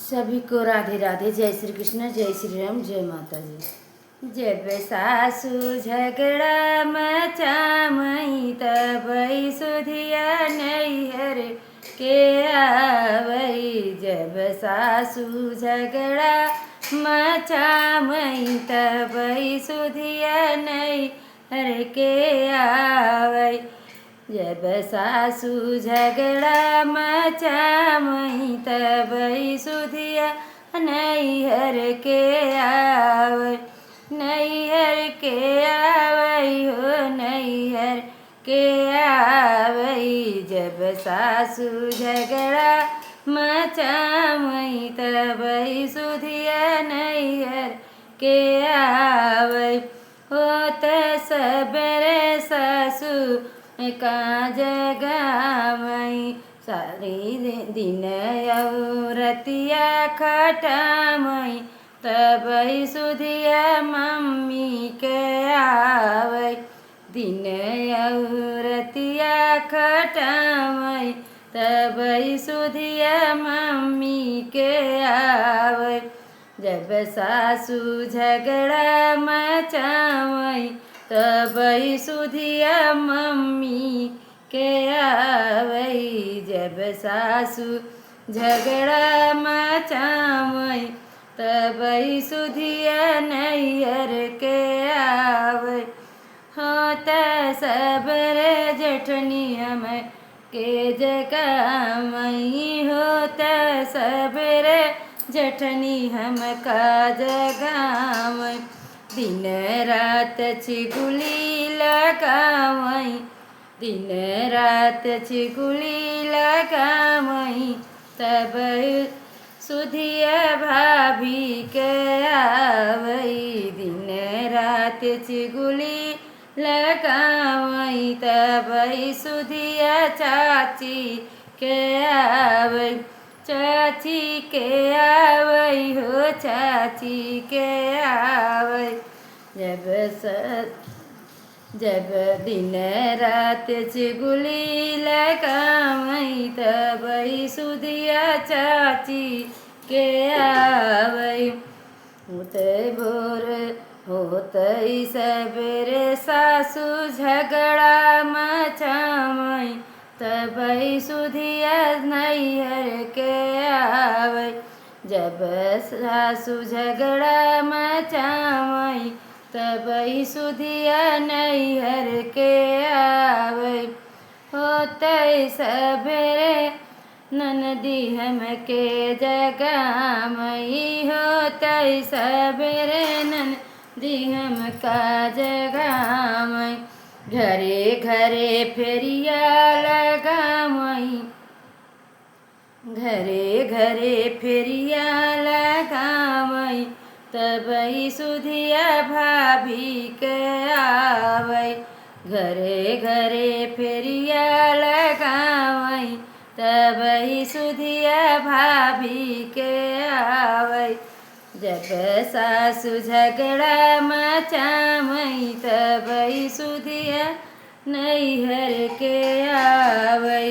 सभी को राधे राधे। जय श्री कृष्ण, जय श्री राम, जय माता जी। जब सासु झगड़ा मचामई तब सुधिया नैहर के आवई। जब सासु झगड़ा मचामई तब सुधिया नैहर के आवई। जब सासु झगड़ा मचामई तब सुधिया नैहर के आवै। नैहर के आवै हो नैहर के आवै। जब सासु झगड़ा मचामई तब सुधिया नैहर के आवै। होत सबेरे सासु का जगामई सारी दिन औरतिया खटामई तब सुधिया मम्मी के आवै। दिन औरतिया खटामई तब सुधिया मम्मी के आवै। जब सासु झगड़ा मचामई तब सुधिया मम्मी के आवै। जब सासु झगड़ा मचामई तब सुधिया नैहर के आवै। होत सबरे जेठनिया में के जगामई। होत सबरे जेठनी हम का जगामई। दिन रात छिगुली लगामई। दिन रात छिगुली लगामई तब सुधिया भाभी के आवै। दिन रात छिगुली लगामई तब सुधिया चाची के आवै। चाची के आवै हो चाची के आवै। जब दिन रात छिगुली लगामई तब सुधिया चाची के आवै। होते भोर होते सबेरे सासु झगड़ा मचामई तब सुधिया नैहर के आवै। जब सासु झगड़ा मचामई तब सुधिया नैहर के आवै। होते सबेरे ननदी हम के जगामई। होते सबेरे ननदी हम का जगामई। घरे घरे फेरिया लगामई। घरे घरे फेरिया लगामई तब सुधिया भाभी के आवै। घरे घरे फेरिया लगामई तब सुधिया भाभी के आवै। जब सासु झगड़ा मचामई तब सुधिया नैहर के आवै।